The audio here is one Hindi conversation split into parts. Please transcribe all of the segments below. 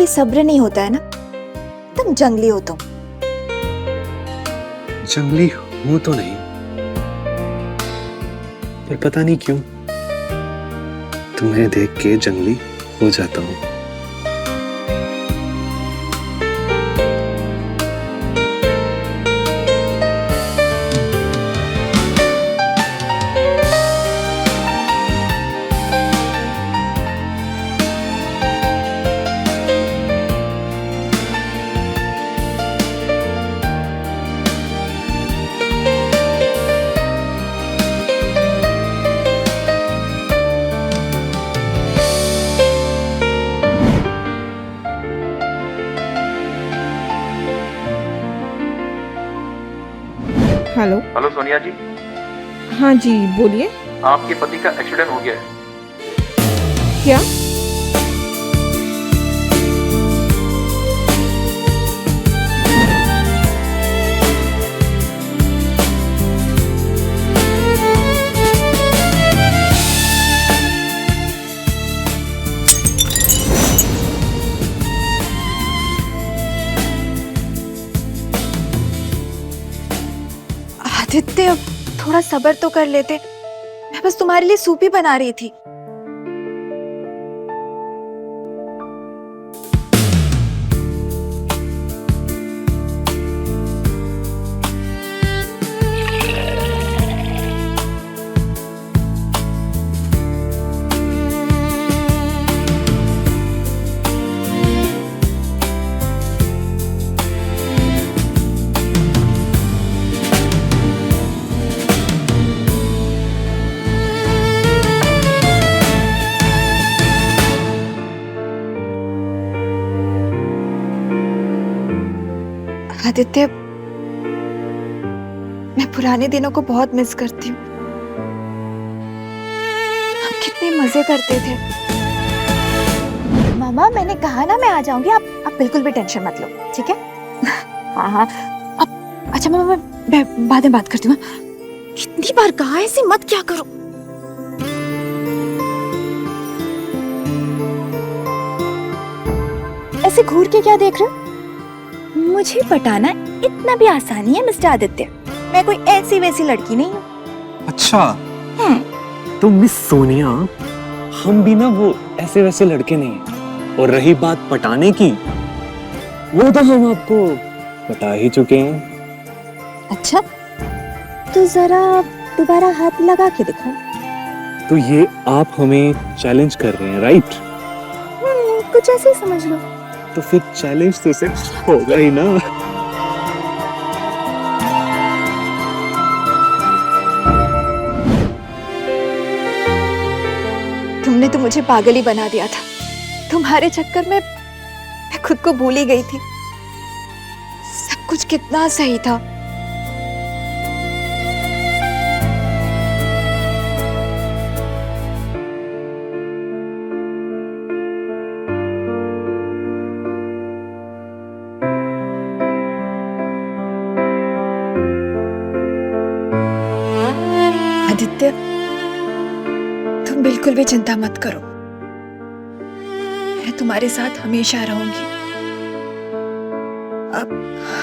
कभी सब्र नहीं होता है ना, तुम जंगली हो तुम। जंगली हूं तो नहीं, पर पता नहीं क्यों तुम्हें देख के जंगली हो जाता हूँ। हेलो। हेलो सोनिया जी। हाँ जी बोलिए। आपके पति का एक्सीडेंट हो गया है। क्या? आदित्य, थोड़ा सब्र तो कर लेते, मैं बस तुम्हारे लिए सूप ही बना रही थी। आदित्य, मैं पुराने दिनों को बहुत मिस करती हूँ। हम कितने मजे करते थे। मामा, मैंने कहा ना मैं आ जाऊंगी, आप बिल्कुल भी टेंशन मत लो, ठीक है? हाँ हाँ। अब अच्छा मामा, मैं बाद में बात करती हूँ। कितनी बार कहा है ऐसे मत क्या करो। ऐसे घूर के क्या देख रहे हो? मुझे पटाना इतना भी आसान नहीं है मिस्टर आदित्य। मैं कोई ऐसी वैसी लड़की नहीं हूँ। अच्छा, तो मिस सोनिया, हम भी ना वो ऐसे वैसे लड़के नहीं हैं। और रही बात पटाने की, वो तो हम आपको बता ही चुके हैं। अच्छा, तो जरा दोबारा हाथ लगा के दिखाओ। तो ये आप हमें चैलेंज कर रहे हैं, राइट? कुछ ऐसे ही समझ लो। तो फिर चैलेंज तो सिर्फ होगा ही ना। तुमने तो मुझे पागल ही बना दिया था। तुम्हारे चक्कर में मैं खुद को भूल ही गई थी। सब कुछ कितना सही था। आदित्य, तुम बिल्कुल भी चिंता मत करो, मैं तुम्हारे साथ हमेशा रहूंगी।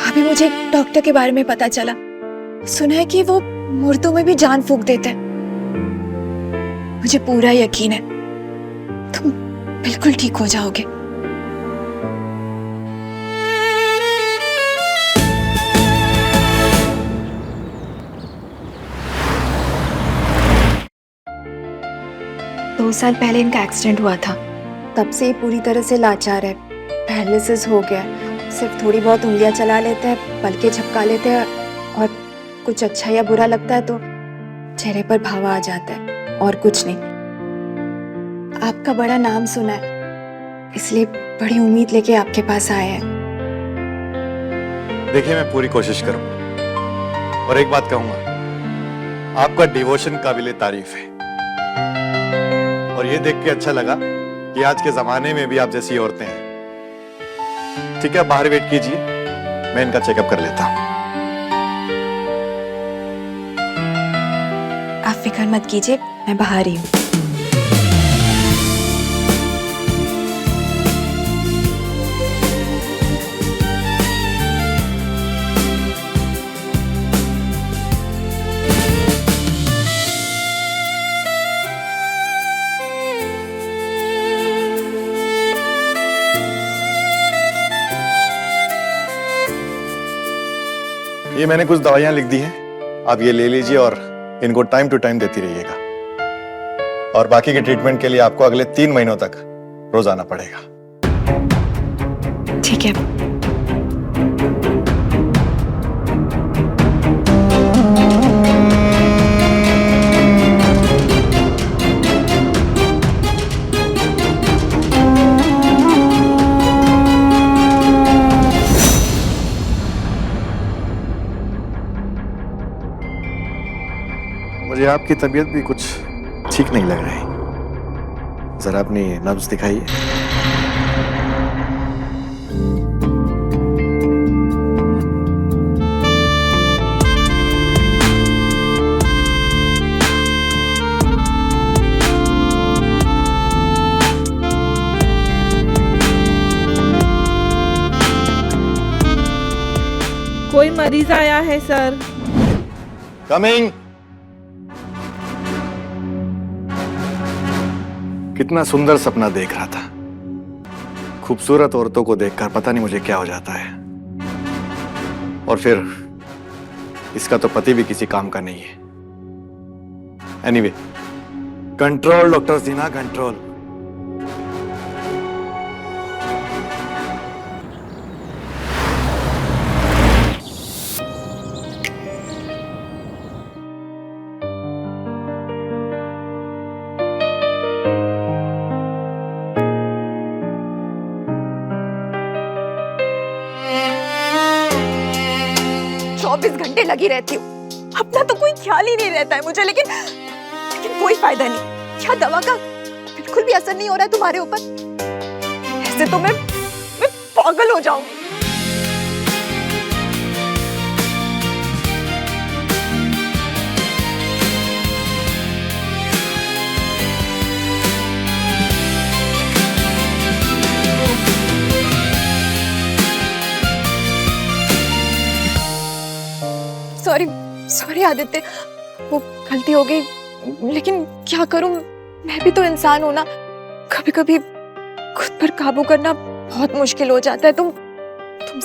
अभी मुझे एक डॉक्टर के बारे में पता चला, सुना है कि वो मुर्दों में भी जान फूंक देते हैं। मुझे पूरा यकीन है तुम बिल्कुल ठीक हो जाओगे। दो साल पहले इनका एक्सीडेंट हुआ था, तब से ये पूरी तरह से लाचार है। पैरालिसिस हो गया है, सिर्फ थोड़ी बहुत उंगलियां चला लेते हैं, पलके झपका लेते हैं, और कुछ अच्छा या बुरा लगता है तो चेहरे पर भाव आ जाता है, और कुछ नहीं। आपका बड़ा नाम सुना है, इसलिए बड़ी उम्मीद लेके आपके पास आए हैं। देखिए, मैं पूरी कोशिश करूंगा, और एक बात कहूंगा, आपका डिवोशन काबिले तारीफ है, और ये देख के अच्छा लगा कि आज के जमाने में भी आप जैसी औरतें हैं। ठीक है, बाहर वेट कीजिए, मैं इनका चेकअप कर लेता हूं। आप फिक्र मत कीजिए, मैं बाहर ही हूँ। ये मैंने कुछ दवाइयां लिख दी हैं, आप ये ले लीजिए और इनको टाइम टू टाइम देती रहिएगा। और बाकी के ट्रीटमेंट के लिए आपको अगले 3 महीनों तक रोज आना पड़ेगा। ठीक है। मुझे आपकी तबीयत भी कुछ ठीक नहीं लग रही, जरा अपनी नब्ज दिखाइए। कोई मरीज आया है सर। कमिंग। कितना सुंदर सपना देख रहा था। खूबसूरत औरतों को देखकर पता नहीं मुझे क्या हो जाता है। और फिर इसका तो पति भी किसी काम का नहीं है। Anyway, control doctor Sinha, control. घंटे लगी रहती हूँ, अपना तो कोई ख्याल ही नहीं रहता है मुझे। लेकिन कोई फायदा नहीं। क्या दवा का बिल्कुल भी असर नहीं हो रहा है तुम्हारे ऊपर? ऐसे तो मैं पागल हो जाऊंगी। सॉरी आदित्य, वो गलती हो गई। लेकिन क्या करूं, मैं भी तो इंसान हूं ना। कभी कभी खुद पर काबू करना बहुत मुश्किल हो जाता है। तुम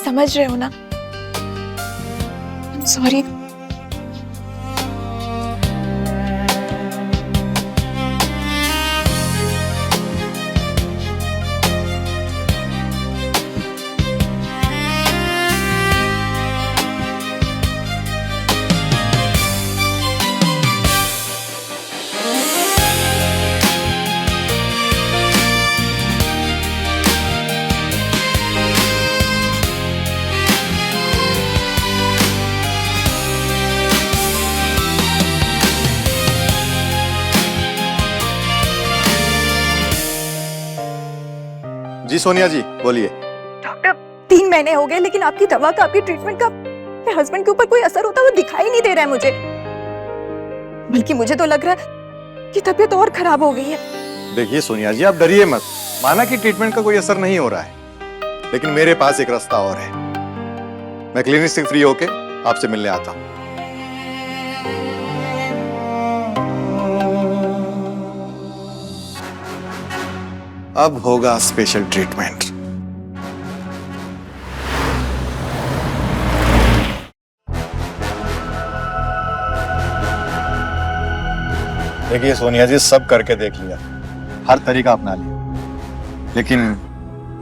समझ रहे हो ना? सॉरी। जी सोनिया जी, बोलिए। डॉक्टर, 3 महीने हो गए, लेकिन आपकी दवा का, आपकी ट्रीटमेंट का मेरे हस्बैंड के ऊपर कोई असर होता हुआ दिखाई नहीं दे रहा है मुझे। बल्कि मुझे तो लग रहा है कि तबीयत और खराब हो गई है। देखिए सोनिया जी, आप डरिए मत। माना कि ट्रीटमेंट का कोई असर नहीं हो रहा है, लेकिन मेरे पास एक रास्ता और है। मैं क्लिनिक से फ्री होके आपसे मिलने आता हूं। अब होगा स्पेशल ट्रीटमेंट। देखिए सोनिया जी, सब करके देख लिया, हर तरीका अपना लिया, लेकिन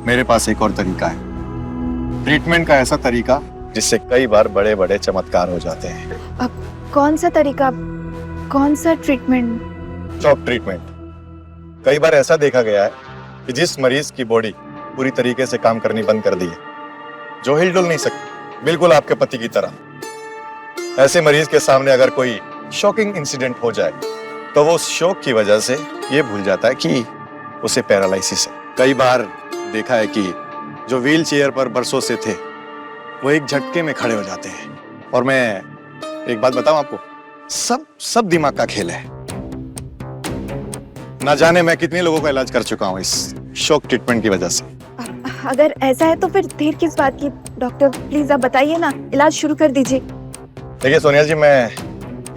मेरे पास एक और तरीका है। ट्रीटमेंट का ऐसा तरीका जिससे कई बार बड़े बड़े चमत्कार हो जाते हैं। अब कौन सा तरीका, कौन सा ट्रीटमेंट? Shock treatment. कई बार ऐसा देखा गया है कि जिस मरीज की बॉडी पूरी तरीके से काम करनी बंद कर दी है, जो हिल डुल नहीं सकती, बिल्कुल आपके पति की तरह, ऐसे मरीज के सामने अगर कोई शॉकिंग इंसिडेंट हो जाए तो वो उस शॉक की वजह से ये भूल जाता है कि उसे पैरालिसिस है। कई बार देखा है कि जो व्हील चेयर पर बरसों से थे, वो एक झटके में खड़े हो जाते हैं। और मैं एक बात बताऊं आपको, सब दिमाग का खेल है। ना जाने मैं कितने लोगों का इलाज कर चुका हूं इस शॉक ट्रीटमेंट की वजह से। अगर ऐसा है तो फिर देर किस बात की? डॉक्टर प्लीज आप बताइए ना, इलाज शुरू कर दीजिए। देखिए सोनिया जी, मैं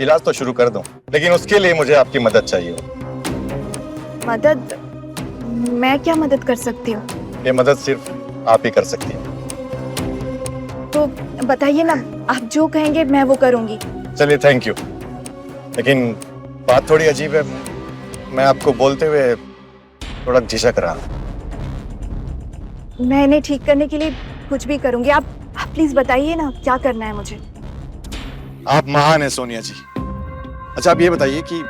इलाज तो शुरू कर दूं, लेकिन उसके लिए मुझे आपकी मदद चाहिए हो। मदद? मैं क्या मदद कर सकती हूँ? ये मदद सिर्फ आप ही कर सकती हैं। तो बताइए ना, आप जो कहेंगे मैं वो करूंगी। चलिए, थैंक यू। लेकिन बात थोड़ी अजीब है, मैं आपको बोलते हुए थोड़ा झिझक रहा हूं। मैं इन्हें ठीक करने के लिए कुछ भी करूंगी। आप प्लीज बताइए ना क्या करना है मुझे। आप महान हैं सोनिया जी। अच्छा, आप ये बताइए कि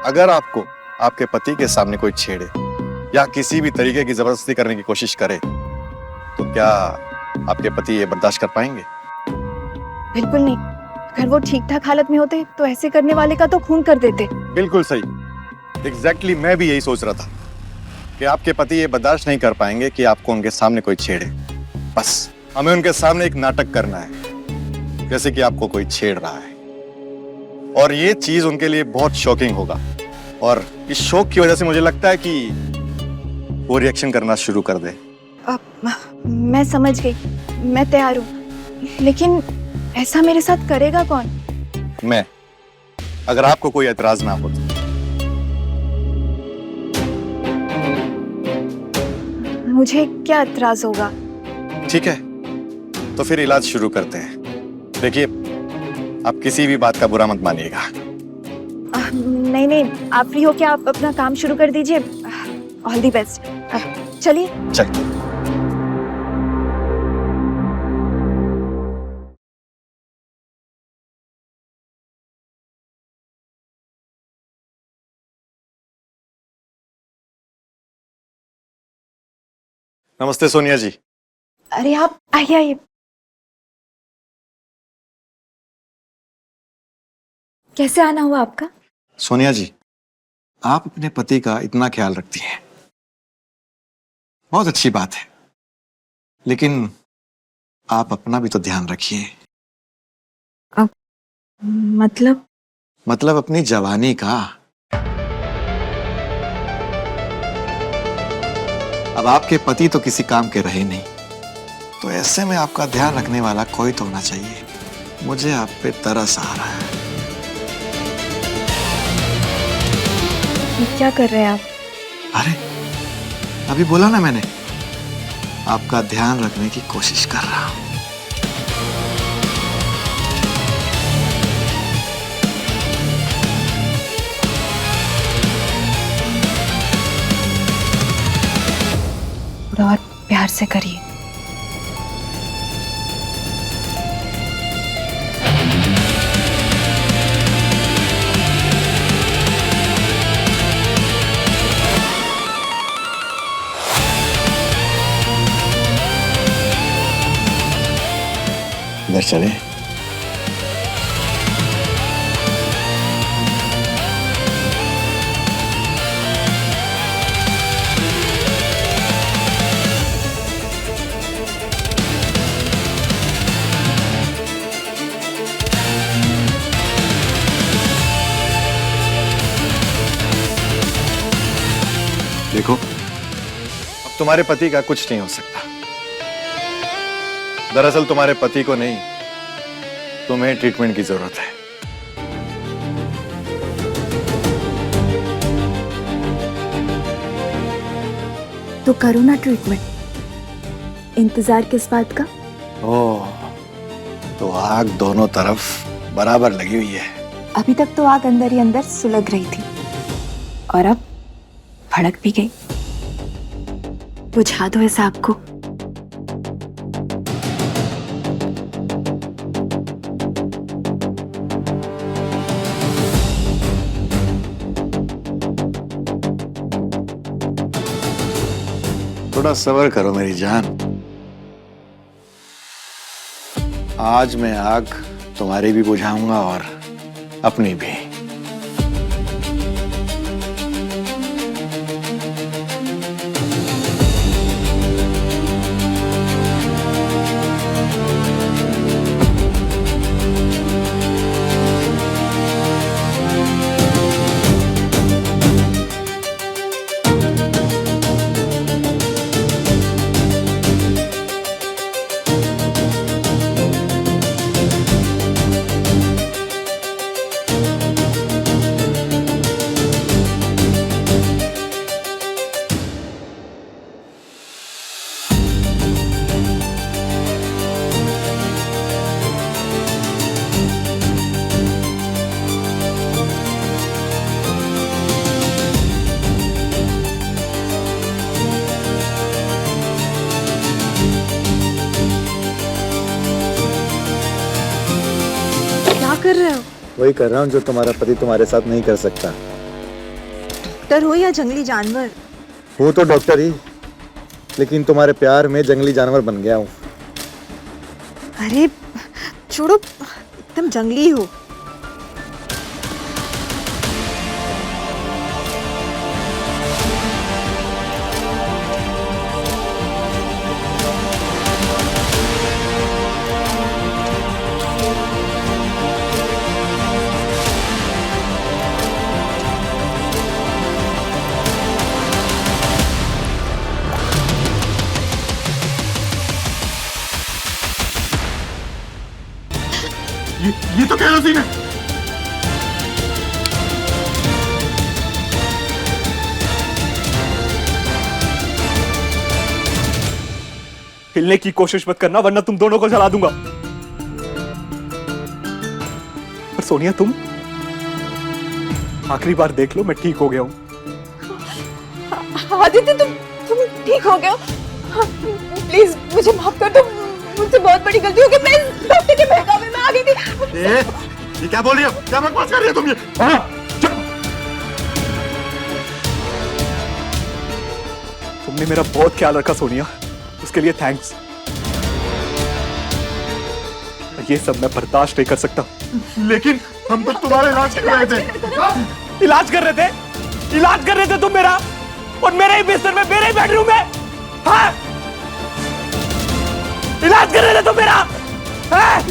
अगर आपको आपके पति के सामने कोई छेड़े या किसी भी तरीके की जबरदस्ती करने की कोशिश करे तो क्या आपके पति ये बर्दाश्त कर पाएंगे? बिल्कुल नहीं। अगर वो ठीक ठाक हालत में होते तो ऐसे करने वाले का तो खून कर देते। बिल्कुल सही। एग्जैक्टली मैं भी यही सोच रहा था कि आपके पति ये बर्दाश्त नहीं कर पाएंगे कि आपको उनके सामने कोई छेड़े। बस हमें उनके सामने एक नाटक करना है, जैसे कि आपको कोई छेड़ रहा है, और ये चीज उनके लिए बहुत शॉकिंग होगा। और इस शौक की वजह से मुझे लगता है कि वो रिएक्शन करना शुरू कर दे। मैं समझ गई, मैं तैयार हूँ, लेकिन ऐसा मेरे साथ करेगा कौन? मैं, अगर आपको कोई एतराज ना हो तो। मुझे क्या एतराज होगा? ठीक है, तो फिर इलाज शुरू करते हैं। देखिए, आप किसी भी बात का बुरा मत मानिएगा। नहीं नहीं, आप फ्री हो क्या? आप अपना काम शुरू कर दीजिए। All the best. चलिए। चलिए। नमस्ते सोनिया जी। अरे आप आइए आइए। कैसे आना हुआ आपका? सोनिया जी, आप अपने पति का इतना ख्याल रखती हैं, बहुत अच्छी बात है, लेकिन आप अपना भी तो ध्यान रखिए। मतलब अपनी जवानी का। अब आपके पति तो किसी काम के रहे नहीं, तो ऐसे में आपका ध्यान रखने वाला कोई तो होना चाहिए। मुझे आप पे तरस आ रहा है। क्या कर रहे हैं आप? अरे, अभी बोला ना मैंने, आपका ध्यान रखने की कोशिश कर रहा हूं। थोड़ा और प्यार से करिए। इधर चले। देखो, अब तुम्हारे पति का कुछ नहीं हो सकता। दरअसल तुम्हारे पति को नहीं, तुम्हें ट्रीटमेंट की जरूरत है। तो करो ना ट्रीटमेंट। इंतजार किस बात का? ओह, तो आग दोनों तरफ बराबर लगी हुई है। अभी तक तो आग अंदर ही अंदर सुलग रही थी, और अब भड़क भी गई। बुझा दो इस आग को। थोड़ा सब्र करो मेरी जान। आज मैं आग तुम्हारी भी बुझाऊंगा और अपनी भी। कर रहे हो? वही कर रहा हूँ जो तुम्हारा पति तुम्हारे साथ नहीं कर सकता। डॉक्टर हो या जंगली जानवर? वो तो डॉक्टर ही, लेकिन तुम्हारे प्यार में जंगली जानवर बन गया हूँ। अरे छोड़ो, एकदम जंगली हो। ये तो केरोसिन है। हिलने की कोशिश मत करना वरना तुम दोनों को जला दूंगा। पर सोनिया तुम आखिरी बार देख लो, मैं ठीक हो गया हूं। आदित्य तुम ठीक हो गए हो? प्लीज मुझे माफ कर दो, मुझसे बहुत बड़ी गलती हो गई। मैं इस डॉक्टर के बहकावे में आ गई थी। ये क्या बोल रही हो? क्या बकवास कर रही हो तुम ये? हाँ, तुमने मेरा बहुत ख्याल रखा सोनिया, उसके लिए थैंक्स। ये सब मैं बर्दाश्त नहीं कर सकता। लेकिन हम तो तुम्हारा इलाज कर रहे थे। इलाज कर रहे थे? इलाज कर रहे थे तुम मेरा, और मेरे ही बिस्तर में, मेरे ही बेडरूम में? हाँ? इलाज कर रहे थे तुम मेरा? हाँ?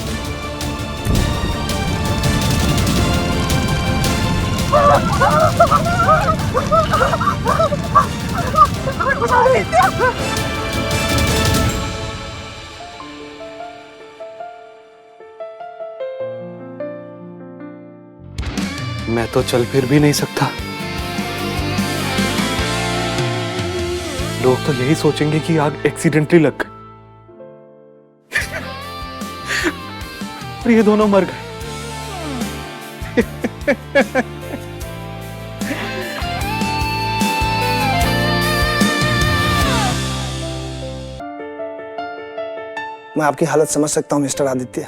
मैं तो चल फिर भी नहीं सकता। लोग तो यही सोचेंगे कि आग एक्सीडेंटली लग गई। और ये दोनों मर गए। मैं आपकी हालत समझ सकता हूं मिस्टर आदित्य।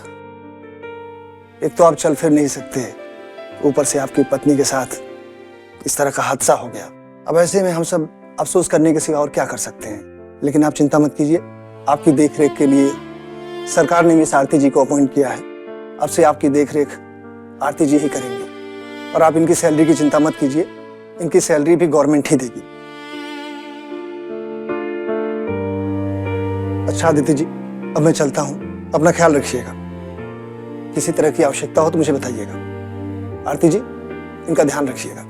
एक तो आप चल फिर नहीं सकते, ऊपर से आपकी पत्नी के साथ इस तरह का हादसा हो गया। अब ऐसे में हम सब अफसोस करने के सिवा और क्या कर सकते हैं। लेकिन आप चिंता मत कीजिए, आपकी देखरेख के लिए सरकार ने मिस आरती जी को अपॉइंट किया है। अब से आपकी देखरेख आरती जी ही करेंगे। और आप इनकी सैलरी की चिंता मत कीजिए, इनकी सैलरी भी गवर्नमेंट ही देगी। अच्छा आदित्य जी, अब मैं चलता हूं, अपना ख्याल रखिएगा। किसी तरह की आवश्यकता हो तो मुझे बताइएगा। आरती जी, इनका ध्यान रखिएगा।